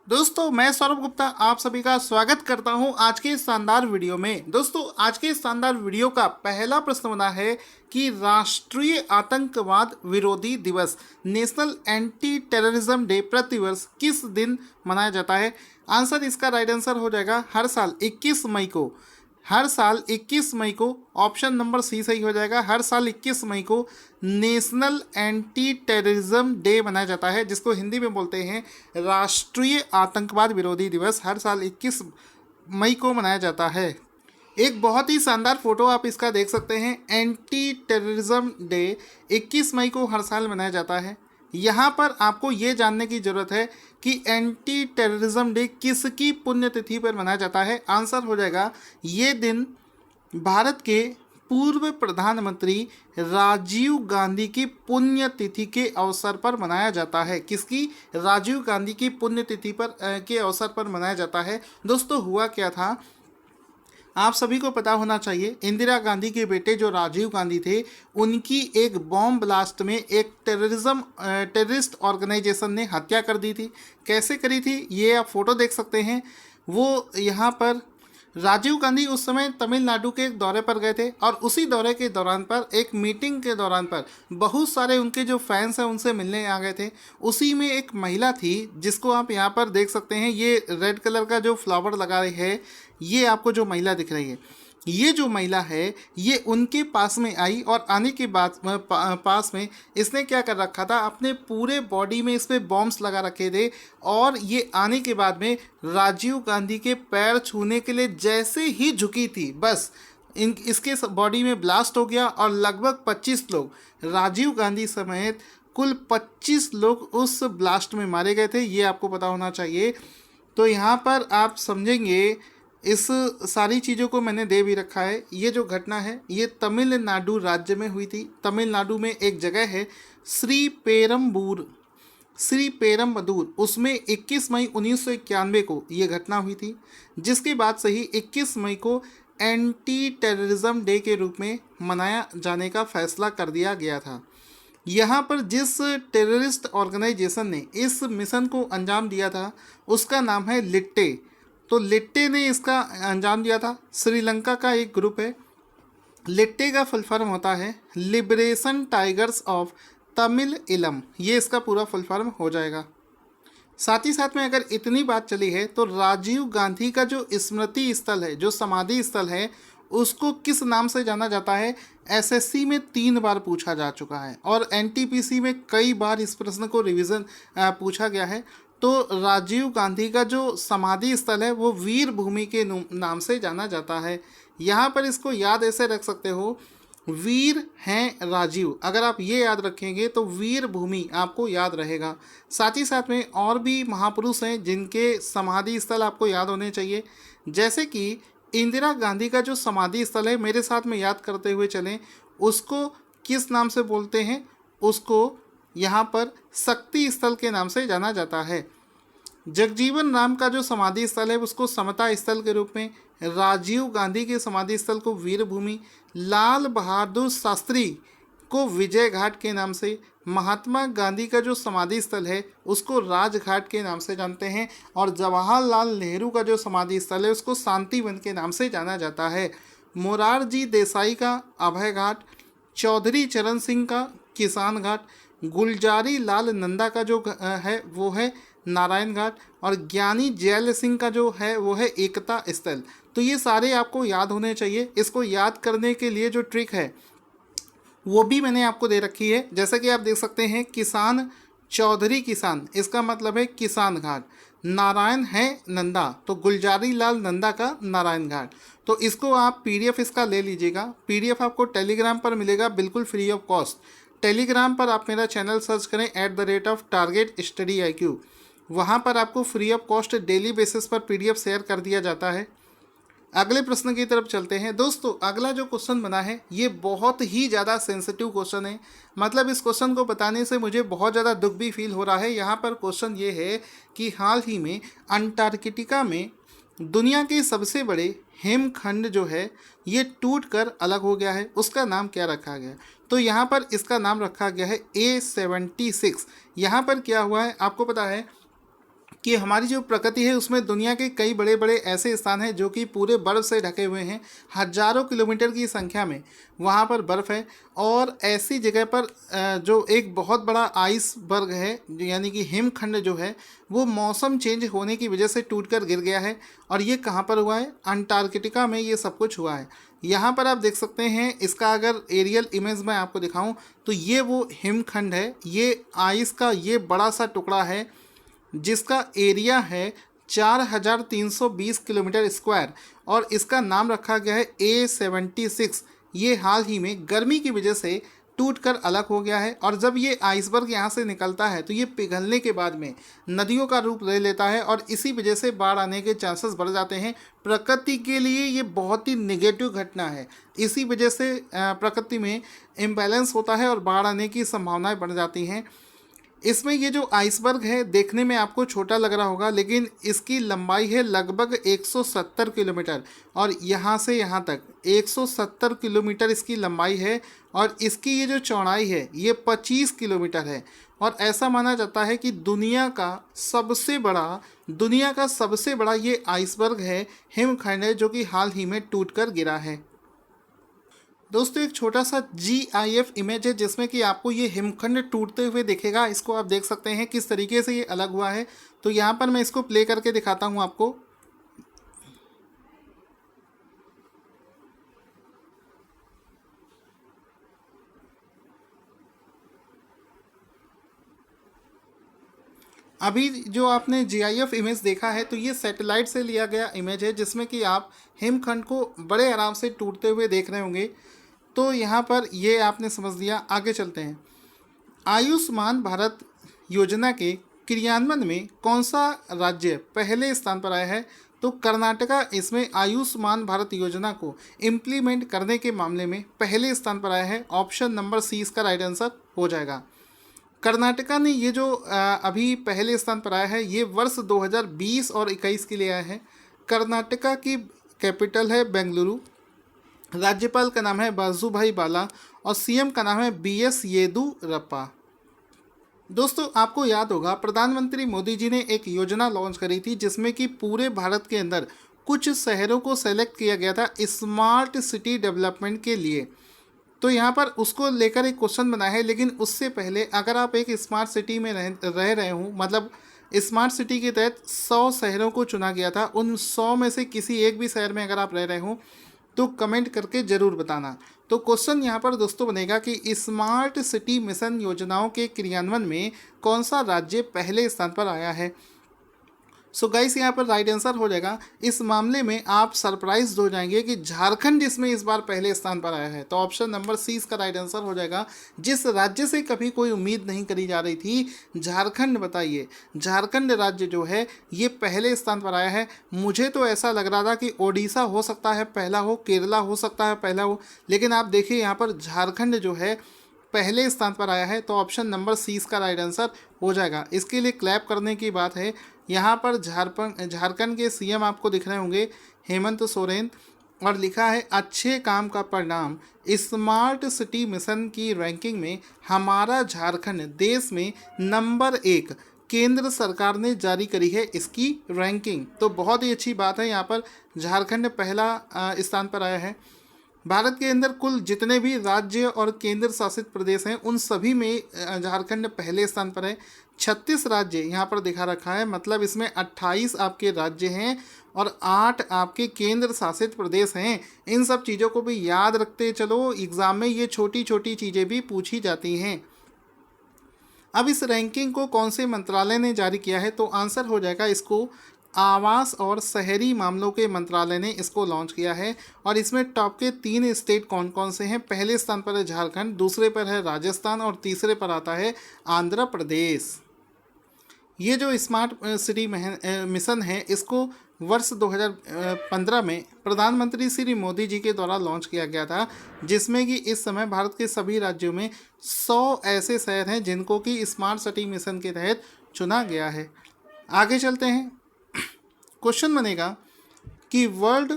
दोस्तों मैं सौरभ गुप्ता आप सभी का स्वागत करता हूं आज के इस शानदार वीडियो में। दोस्तों आज के इस शानदार वीडियो का पहला प्रश्न बना है कि राष्ट्रीय आतंकवाद विरोधी दिवस नेशनल एंटी टेररिज्म डे प्रतिवर्ष किस दिन मनाया जाता है। आंसर इसका राइट आंसर हो जाएगा हर साल 21 मई को। हर साल 21 मई को ऑप्शन नंबर सी सही हो जाएगा। हर साल 21 मई को नेशनल एंटी टेररिज्म डे मनाया जाता है, जिसको हिंदी में बोलते हैं राष्ट्रीय आतंकवाद विरोधी दिवस। हर साल 21 मई को मनाया जाता है। एक बहुत ही शानदार फोटो आप इसका देख सकते हैं। एंटी टेररिज्म डे 21 मई को हर साल मनाया जाता है। यहाँ पर आपको ये जानने की ज़रूरत है कि एंटी टेररिज्म डे किसकी पुण्यतिथि पर मनाया जाता है। आंसर हो जाएगा ये दिन भारत के पूर्व प्रधानमंत्री राजीव गांधी की पुण्यतिथि के अवसर पर मनाया जाता है। किसकी? राजीव गांधी की पुण्यतिथि पर के अवसर पर मनाया जाता है। दोस्तों हुआ क्या था, आप सभी को पता होना चाहिए। इंदिरा गांधी के बेटे जो राजीव गांधी थे, उनकी एक बॉम्ब ब्लास्ट में एक टेररिस्ट ऑर्गेनाइजेशन ने हत्या कर दी थी। कैसे करी थी ये आप फोटो देख सकते हैं। वो यहाँ पर राजीव गांधी उस समय तमिलनाडु के एक दौरे पर गए थे और उसी दौरे के दौरान पर एक मीटिंग के दौरान पर बहुत सारे उनके जो फैंस हैं उनसे मिलने आ गए थे। उसी में एक महिला थी जिसको आप यहाँ पर देख सकते हैं। ये रेड कलर का जो फ्लावर लगा रही है, ये आपको जो महिला दिख रही है, ये जो महिला है ये उनके पास में आई और आने के बाद पास में इसने क्या कर रखा था, अपने पूरे बॉडी में इस पर बॉम्ब्स लगा रखे थे। और ये आने के बाद में राजीव गांधी के पैर छूने के लिए जैसे ही झुकी थी, बस इसके बॉडी में ब्लास्ट हो गया और लगभग 25 लोग, राजीव गांधी समेत कुल 25 लोग उस ब्लास्ट में मारे गए थे। ये आपको पता होना चाहिए। तो यहाँ पर आप समझेंगे, इस सारी चीज़ों को मैंने दे भी रखा है। ये जो घटना है ये तमिलनाडु राज्य में हुई थी। तमिलनाडु में एक जगह है श्री पेरम्बदूर, उसमें 21 मई 1991 को ये घटना हुई थी, जिसके बाद से ही 21 मई को एंटी टेररिज्म डे के रूप में मनाया जाने का फैसला कर दिया गया था। यहाँ पर जिस टेररिस्ट ऑर्गेनाइजेशन ने इस मिशन को अंजाम दिया था उसका नाम है लिट्टे। तो लिट्टे ने इसका अंजाम दिया था। श्रीलंका का एक ग्रुप है। लिट्टे का फुल फॉर्म होता है लिबरेशन टाइगर्स ऑफ तमिल इलम। ये इसका पूरा फुल फॉर्म हो जाएगा। साथ ही साथ में अगर इतनी बात चली है तो राजीव गांधी का जो स्मृति स्थल है, जो समाधि स्थल है, उसको किस नाम से जाना जाता है। एसएससी में 3 बार पूछा जा चुका है और एनटीपीसी में कई बार इस प्रश्न को रिवीजन पूछा गया है। तो राजीव गांधी का जो समाधि स्थल है वो वीर भूमि के नाम से जाना जाता है। यहाँ पर इसको याद ऐसे रख सकते हो, वीर हैं राजीव। अगर आप ये याद रखेंगे तो वीर भूमि आपको याद रहेगा। साथ ही साथ में और भी महापुरुष हैं जिनके समाधि स्थल आपको याद होने चाहिए। जैसे कि इंदिरा गांधी का जो समाधि स्थल है, मेरे साथ में याद करते हुए चलें, उसको किस नाम से बोलते हैं। उसको यहाँ पर शक्ति स्थल के नाम से जाना जाता है। जगजीवन राम का जो समाधि स्थल है उसको समता स्थल के रूप में, राजीव गांधी के समाधि स्थल को वीर भूमि, लाल बहादुर शास्त्री को विजय घाट के नाम से, महात्मा गांधी का जो समाधि स्थल है उसको राजघाट के नाम से जानते हैं, और जवाहरलाल नेहरू का जो समाधि स्थल है उसको शांति वन के नाम से जाना जाता है। मोरारजी देसाई का अभय घाट, चौधरी चरण सिंह का किसान घाट, गुलजारी लाल नंदा का जो है वो है नारायण घाट, और ज्ञानी जैल सिंह का जो है वो है एकता स्थल। तो ये सारे आपको याद होने चाहिए। इसको याद करने के लिए जो ट्रिक है वो भी मैंने आपको दे रखी है। जैसे कि आप देख सकते हैं, किसान, चौधरी किसान, इसका मतलब है किसान घाट। नारायण है नंदा, तो गुलजारी लाल नंदा का नारायण घाट। तो इसको आप पीडीएफ इसका ले लीजिएगा। पीडीएफ आपको टेलीग्राम पर मिलेगा बिल्कुल फ्री ऑफ कॉस्ट। टेलीग्राम पर आप मेरा चैनल सर्च करें @target_study_IQ। वहाँ पर आपको free of cost daily basis पर पीडीएफ शेयर कर दिया जाता है। अगले प्रश्न की तरफ चलते हैं। दोस्तों अगला जो क्वेश्चन बना है ये बहुत ही ज़्यादा सेंसिटिव क्वेश्चन है। मतलब इस क्वेश्चन को बताने से मुझे बहुत ज़्यादा दुख भी फील हो रहा है। यहाँ पर क्वेश्चन ये है कि हाल ही में अंटार्कटिका में दुनिया के सबसे बड़े हिमखंड जो है ये टूटकर अलग हो गया है, उसका नाम क्या रखा गया है। तो यहाँ पर इसका नाम रखा गया है A76। यहाँ पर क्या हुआ है आपको पता है, कि हमारी जो प्रकृति है उसमें दुनिया के कई बड़े बड़े ऐसे स्थान हैं जो कि पूरे बर्फ़ से ढके हुए हैं, हजारों किलोमीटर की संख्या में वहाँ पर बर्फ़ है। और ऐसी जगह पर जो एक बहुत बड़ा आइसबर्ग है, यानी कि हिमखंड जो है, वो मौसम चेंज होने की वजह से टूटकर गिर गया है। और ये कहाँ पर हुआ है? अंटार्कटिका में ये सब कुछ हुआ है। यहाँ पर आप देख सकते हैं, इसका अगर एरियल इमेज मैं आपको दिखाऊं तो ये वो हिमखंड है, ये आइस का ये बड़ा सा टुकड़ा है जिसका एरिया है 4320 किलोमीटर स्क्वायर, और इसका नाम रखा गया है A76। ये हाल ही में गर्मी की वजह से टूटकर अलग हो गया है, और जब ये आइसबर्ग यहाँ से निकलता है तो ये पिघलने के बाद में नदियों का रूप ले लेता है, और इसी वजह से बाढ़ आने के चांसेस बढ़ जाते हैं। प्रकृति के लिए ये बहुत ही निगेटिव घटना है। इसी वजह से प्रकृति में इम्बैलेंस होता है और बाढ़ आने की संभावनाएं बढ़ जाती हैं। इसमें ये जो आइसबर्ग है देखने में आपको छोटा लग रहा होगा, लेकिन इसकी लंबाई है लगभग 170 किलोमीटर, और यहाँ से यहाँ तक 170 किलोमीटर इसकी लंबाई है। और इसकी ये जो चौड़ाई है ये 25 किलोमीटर है। और ऐसा माना जाता है कि दुनिया का सबसे बड़ा ये आइसबर्ग है, हिमखंड है, जो कि हाल ही में टूटकर गिरा है। दोस्तों एक छोटा सा GIF इमेज है जिसमें कि आपको ये हिमखंड टूटते हुए दिखेगा। इसको आप देख सकते हैं किस तरीके से ये अलग हुआ है। तो यहाँ पर मैं इसको प्ले करके दिखाता हूँ आपको। अभी जो आपने GIF इमेज देखा है तो ये सैटेलाइट से लिया गया इमेज है, जिसमें कि आप हिमखंड को बड़े आराम से टूटते हुए देख रहे होंगे। तो यहाँ पर ये आपने समझ लिया। आगे चलते हैं। आयुष्मान भारत योजना के क्रियान्वयन में कौन सा राज्य पहले स्थान पर आया है? तो कर्नाटका इसमें आयुष्मान भारत योजना को इम्प्लीमेंट करने के मामले में पहले स्थान पर आया है। ऑप्शन नंबर सी इसका राइट आंसर हो जाएगा। कर्नाटका ने ये जो अभी पहले स्थान पर आया है, ये वर्ष 2020 और 21 के लिए आया है। कर्नाटका की कैपिटल है बेंगलुरु। राज्यपाल का नाम है वाजुभाई बाला, और CM का नाम है BS येदुरप्पा। दोस्तों आपको याद होगा प्रधानमंत्री मोदी जी ने एक योजना लॉन्च करी थी जिसमें कि पूरे भारत के अंदर कुछ शहरों को सेलेक्ट किया गया था स्मार्ट सिटी डेवलपमेंट के लिए। तो यहाँ पर उसको लेकर एक क्वेश्चन बना है, लेकिन उससे पहले अगर आप एक स्मार्ट सिटी में रह रहे हो, मतलब स्मार्ट सिटी के तहत 100 शहरों को चुना गया था, उन 100 में से किसी एक भी शहर में अगर आप रह रहे हो तो कमेंट करके ज़रूर बताना। तो क्वेश्चन यहाँ पर दोस्तों बनेगा कि स्मार्ट सिटी मिशन योजनाओं के क्रियान्वयन में कौन सा राज्य पहले स्थान पर आया है? सो गाइस यहाँ पर राइट आंसर हो जाएगा। इस मामले में आप सरप्राइज हो जाएंगे कि झारखंड इसमें इस बार पहले स्थान पर आया है। तो ऑप्शन नंबर सी इसका राइट आंसर हो जाएगा। जिस राज्य से कभी कोई उम्मीद नहीं करी जा रही थी, झारखंड, बताइए झारखंड राज्य जो है ये पहले स्थान पर आया है। मुझे तो ऐसा लग रहा था कि ओडिशा हो सकता है पहला हो, केरला हो सकता है पहला हो, लेकिन आप देखिए यहाँ पर झारखंड जो है पहले स्थान पर आया है। तो ऑप्शन नंबर सी इसका राइट आंसर हो जाएगा। इसके लिए क्लैप करने की बात है। यहाँ पर झारखंड के CM आपको दिख रहे होंगे हेमंत सोरेन, और लिखा है अच्छे काम का परिणाम, स्मार्ट सिटी मिशन की रैंकिंग में हमारा झारखंड देश में नंबर 1 केंद्र सरकार ने जारी करी है इसकी रैंकिंग। तो बहुत ही अच्छी बात है, यहाँ पर झारखंड पहला स्थान पर आया है। भारत के अंदर कुल जितने भी राज्य और केंद्र शासित प्रदेश हैं उन सभी में झारखंड पहले स्थान पर है। 36 राज्य यहाँ पर दिखा रखा है, मतलब इसमें 28 आपके राज्य हैं और 8 आपके केंद्र शासित प्रदेश हैं। इन सब चीज़ों को भी याद रखते चलो, एग्ज़ाम में ये छोटी छोटी चीज़ें भी पूछी जाती हैं। अब इस रैंकिंग को कौन से मंत्रालय ने जारी किया है? तो आंसर हो जाएगा इसको आवास और शहरी मामलों के मंत्रालय ने इसको लॉन्च किया है। और इसमें टॉप के 3 स्टेट कौन कौन से हैं? पहले स्थान पर है झारखंड, दूसरे पर है राजस्थान और तीसरे पर आता है आंध्र प्रदेश। ये जो स्मार्ट सिटी मिशन है इसको वर्ष 2015 में प्रधानमंत्री श्री मोदी जी के द्वारा लॉन्च किया गया था, जिसमें कि इस समय भारत के सभी राज्यों में 100 ऐसे शहर हैं जिनको कि स्मार्ट सिटी मिशन के तहत चुना गया है। आगे चलते हैं। क्वेश्चन बनेगा कि वर्ल्ड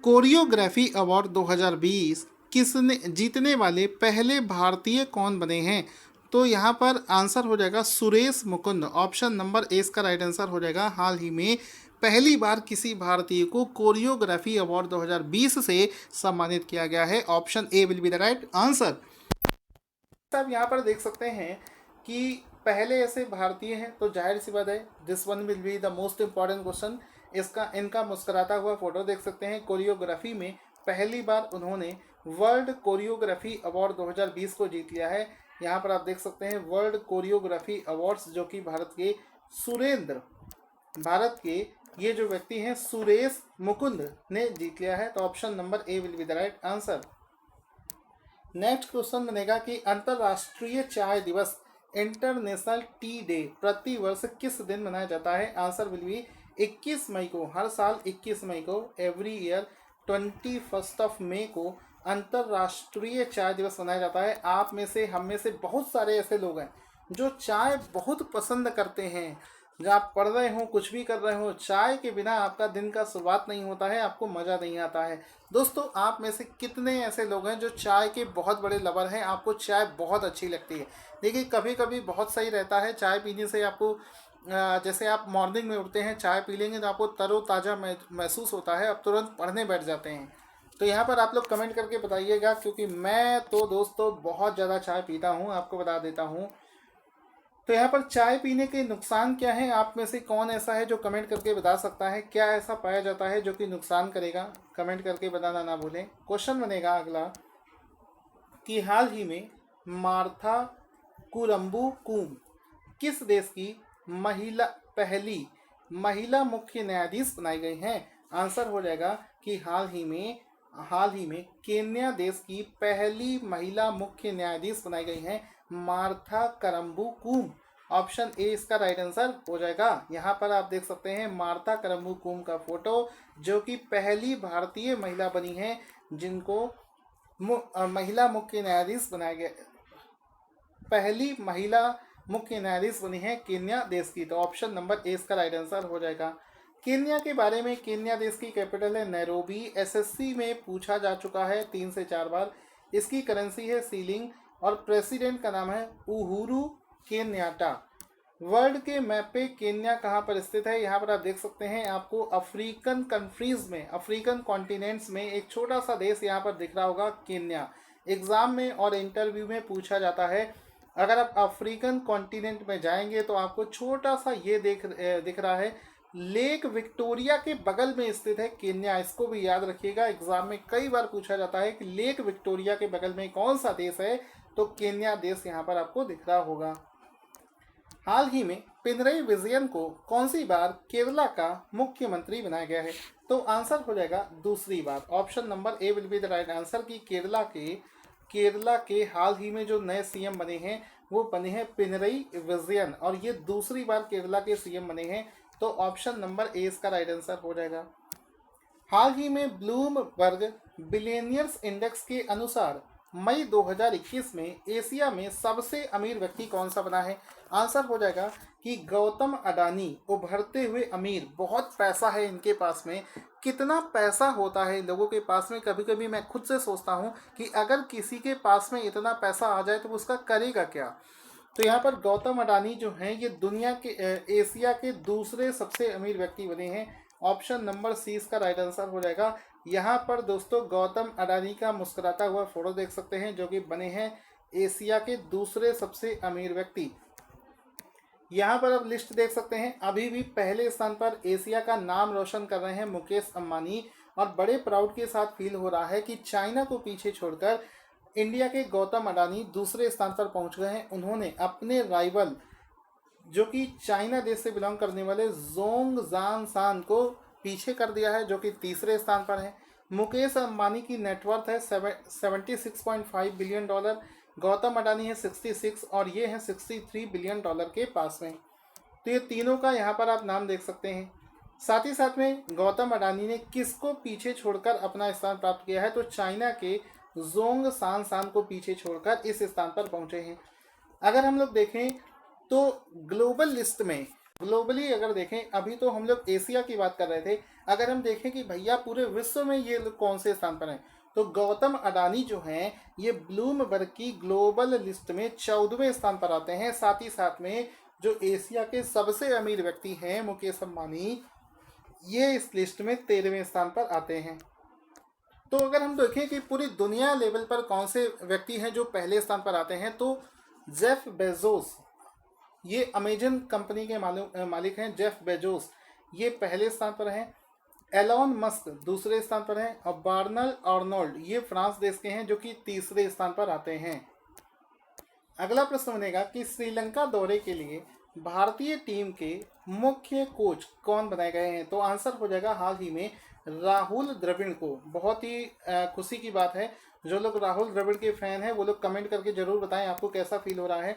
कोरियोग्राफी अवार्ड 2020 किसने जीतने वाले पहले भारतीय कौन बने हैं? तो यहाँ पर आंसर हो जाएगा सुरेश मुकुंद। ऑप्शन नंबर ए इसका राइट आंसर हो जाएगा। हाल ही में पहली बार किसी भारतीय को कोरियोग्राफी अवार्ड 2020 से सम्मानित किया गया है। Option A will be the right answer. आप यहाँ पर देख सकते हैं कि पहले ऐसे भारतीय हैं, तो जाहिर सी बात है this one will be the most important question. इनका मुस्कुराता हुआ फोटो देख सकते हैं। कोरियोग्राफी में पहली बार उन्होंने वर्ल्ड कोरियोग्राफी अवार्ड 2020 को जीत लिया है। यहाँ पर आप देख सकते हैं वर्ल्ड कोरियोग्राफी अवार्ड्स, जो कि भारत के ये जो व्यक्ति हैं सुरेश मुकुंद ने जीत लिया है। तो option number A will be the right answer. Next question बनेगा कि अंतर्राष्ट्रीय चाय दिवस इंटरनेशनल टी डे प्रति वर्ष किस दिन मनाया जाता है। आंसर विल बी 21 मई को। हर साल 21 मई को, एवरी ईयर 21 मई को अंतर्राष्ट्रीय चाय दिवस मनाया जाता है। आप में से, हम में से बहुत सारे ऐसे लोग हैं जो चाय बहुत पसंद करते हैं। जब आप पढ़ रहे हो, कुछ भी कर रहे हो, चाय के बिना आपका दिन का शुरुआत नहीं होता है, आपको मज़ा नहीं आता है। दोस्तों, आप में से कितने ऐसे लोग हैं जो चाय के बहुत बड़े लवर हैं, आपको चाय बहुत अच्छी लगती है। देखिए, कभी कभी बहुत सही रहता है चाय पीने से। आपको जैसे आप मॉर्निंग में उठते हैं, चाय पी लेंगे तो आपको तरोताज़ा महसूस होता है, आप तुरंत पढ़ने बैठ जाते हैं। तो यहाँ पर आप लोग कमेंट करके बताइएगा, क्योंकि मैं तो दोस्तों बहुत ज़्यादा चाय पीता हूँ, आपको बता देता हूँ। तो यहाँ पर चाय पीने के नुकसान क्या हैं, आप में से कौन ऐसा है जो कमेंट करके बता सकता है। क्या ऐसा पाया जाता है जो कि नुकसान करेगा, कमेंट करके बताना ना भूलें। क्वेश्चन बनेगा अगला कि हाल ही में मार्था कुरम्बुकुम किस देश की पहली महिला मुख्य न्यायाधीश बनाई गई हैं। आंसर हो जाएगा कि हाल ही में केन्या देश की पहली महिला मुख्य न्यायाधीश बनाई गई हैं, मार्था करम्बुकुम। ऑप्शन ए इसका राइट आंसर हो जाएगा। यहाँ पर आप देख सकते हैं मार्था करम्बुकुम का फोटो, जो कि पहली भारतीय महिला बनी है जिनको महिला मुख्य न्यायाधीश बनाया गया। पहली महिला मुख्य न्यायाधीश बनी है केन्या देश की। तो ऑप्शन नंबर ए इसका राइट आंसर हो जाएगा। केन्या के बारे में, केन्या देश की कैपिटल है नैरोबी। एसएससी में पूछा जा चुका है 3 से 4 बार। इसकी करेंसी है सीलिंग और प्रेसिडेंट का नाम है उहुरु केन्याटा। वर्ल्ड के मैप पे केन्या कहाँ पर स्थित है, यहाँ पर आप देख सकते हैं। आपको अफ्रीकन कंट्रीज में, अफ्रीकन कॉन्टिनेंट्स में एक छोटा सा देश यहाँ पर दिख रहा होगा, केन्या। एग्जाम में और इंटरव्यू में पूछा जाता है। अगर आप अफ्रीकन कॉन्टिनेंट में जाएंगे तो आपको छोटा सा ये दिख रहा है, लेक विक्टोरिया के बगल में स्थित है केन्या। इसको भी याद रखिएगा, एग्जाम में कई बार पूछा जाता है कि लेक विक्टोरिया के बगल में कौन सा देश है, तो केन्या देश यहाँ पर आपको दिख रहा होगा। हाल ही में पिनरई विजयन को कौन सी बार केरला का मुख्यमंत्री बनाया गया है। तो आंसर हो जाएगा दूसरी बार। Option number A will be the right answer कि केरला के हाल ही में जो नए सीएम बने हैं वो बने हैं पिनरई विजयन, और ये दूसरी बार केरला के सीएम बने हैं। तो ऑप्शन नंबर ए इसका राइट आंसर हो जाएगा। हाल ही में ब्लूमबर्ग बिलियनियर्स इंडेक्स के अनुसार मई 2021 में एशिया में सबसे अमीर व्यक्ति कौन सा बना है। आंसर हो जाएगा कि गौतम अडानी। उभरते हुए अमीर, बहुत पैसा है इनके पास में। कितना पैसा होता है लोगों के पास में, कभी कभी मैं खुद से सोचता हूँ कि अगर किसी के पास में इतना पैसा आ जाए तो वो उसका करेगा क्या। तो यहाँ पर गौतम अडानी जो हैं ये दुनिया के एशिया के दूसरे सबसे अमीर व्यक्ति बने हैं। ऑप्शन नंबर सी इसका राइट आंसर हो जाएगा। यहाँ पर दोस्तों गौतम अडानी का मुस्कुराता हुआ फोटो देख सकते हैं, जो कि बने हैं एशिया के दूसरे सबसे अमीर व्यक्ति। यहाँ पर आप लिस्ट देख सकते हैं। अभी भी पहले स्थान पर एशिया का नाम रोशन कर रहे हैं मुकेश अंबानी, और बड़े प्राउड के साथ फील हो रहा है कि चाइना को पीछे छोड़कर इंडिया के गौतम अडानी दूसरे स्थान पर पहुँच गए हैं। उन्होंने अपने राइवल जो कि चाइना देश से बिलोंग करने वाले जोंग जान सान को पीछे कर दिया है, जो कि तीसरे स्थान पर है। मुकेश अंबानी की नेटवर्थ है $76.5 बिलियन, गौतम अडानी है 66 और ये है $63 बिलियन के पास में। तो ये तीनों का यहाँ पर आप नाम देख सकते हैं। साथ ही साथ में गौतम अडानी ने किसको पीछे छोड़कर अपना स्थान प्राप्त किया है, तो चाइना के जोंग सान को पीछे छोड़कर इस स्थान पर पहुँचे हैं। अगर हम लोग देखें तो ग्लोबल लिस्ट में, ग्लोबली अगर देखें, अभी तो हम लोग एशिया की बात कर रहे थे, अगर हम देखें कि भैया पूरे विश्व में ये लोग कौन से स्थान पर हैं, तो गौतम अडानी जो हैं ये ब्लूमबर्ग की ग्लोबल लिस्ट में 14वें स्थान पर आते हैं। साथ ही साथ में जो एशिया के सबसे अमीर व्यक्ति हैं मुकेश अंबानी, ये इस लिस्ट में 13वें स्थान पर आते हैं। तो अगर हम देखें कि पूरी दुनिया लेवल पर कौन से व्यक्ति हैं जो पहले स्थान पर आते हैं, तो जेफ बेजोस, ये अमेजन कंपनी के मालिक हैं। जेफ बेजोस ये पहले स्थान पर हैं। एलॉन मस्क दूसरे स्थान पर हैं और बर्नार्ड अर्नोल्ड ये फ्रांस देश के हैं जो कि तीसरे स्थान पर आते हैं। अगला प्रश्न बनेगा कि श्रीलंका दौरे के लिए भारतीय टीम के मुख्य कोच कौन बनाए गए हैं। तो आंसर हो जाएगा हाल ही में राहुल द्रविड़ को। बहुत ही खुशी की बात है, जो लोग राहुल द्रविड़ के फैन हैं वो लोग कमेंट करके जरूर बताएं आपको कैसा फील हो रहा है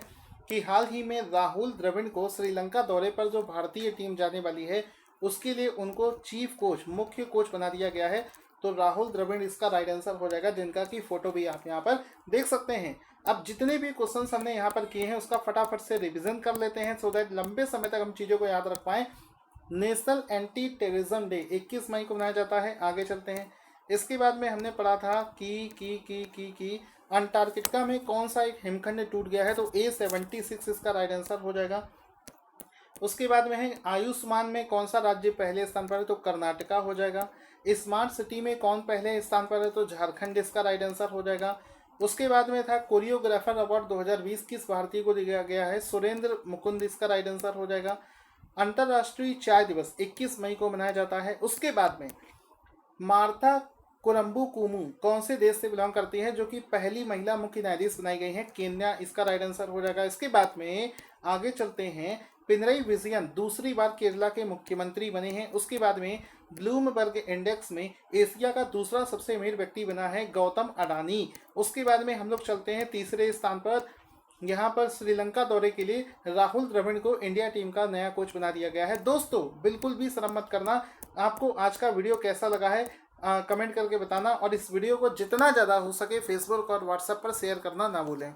कि हाल ही में राहुल द्रविड़ को श्रीलंका दौरे पर जो भारतीय टीम जाने वाली है उसके लिए उनको चीफ कोच, मुख्य कोच बना दिया गया है। तो राहुल द्रविड़ इसका राइट आंसर हो जाएगा, जिनका की फोटो भी आप यहाँ पर देख सकते हैं। अब जितने भी क्वेश्चंस हमने यहाँ पर किए हैं उसका फटाफट से रिवीजन कर लेते हैं सो दैट लंबे समय तक हम चीज़ों को याद रख पाएँ। नेशनल एंटी टेररिज्म डे 21 मई को मनाया जाता है। आगे चलते हैं। इसके बाद में हमने पढ़ा था कि अंटार्कटिका में कौन सा एक हिमखंड टूट गया है। तो A76 इसका राइट आंसर हो जाएगा। उसके बाद में है आयुष्मान में कौन सा राज्य पहले स्थान पर है। तो कर्नाटका हो जाएगा। स्मार्ट सिटी में कौन पहले स्थान पर है। तो झारखंड इसका राइट आंसर हो जाएगा। उसके बाद में था कोरियोग्राफर अवार्ड 2020 किस भारतीय को दिया गया है। सुरेंद्र मुकुंद इसका राइट आंसर हो जाएगा। अंतर्राष्ट्रीय चाय दिवस 21 मई को मनाया जाता है। उसके बाद में मार्था कुरम्बुकुमु कौन से देश से बिलोंग करती है, जो कि पहली महिला मुख्य न्यायाधीश बनाई गई हैं। केन्या इसका राइट आंसर हो जाएगा। इसके बाद में आगे चलते हैं। पिनरई विजयन दूसरी बार केरला के मुख्यमंत्री बने हैं। उसके बाद में ब्लूमबर्ग इंडेक्स में एशिया का दूसरा सबसे अमीर व्यक्ति बना है गौतम अडानी। उसके बाद में हम लोग चलते हैं तीसरे स्थान पर। यहाँ पर श्रीलंका दौरे के लिए राहुल द्रविड़ को इंडिया टीम का नया कोच बना दिया गया है। दोस्तों बिल्कुल भी शर्म मत करना। आपको आज का वीडियो कैसा लगा है कमेंट करके बताना, और इस वीडियो को जितना ज़्यादा हो सके फेसबुक और व्हाट्सएप पर शेयर करना ना भूलें।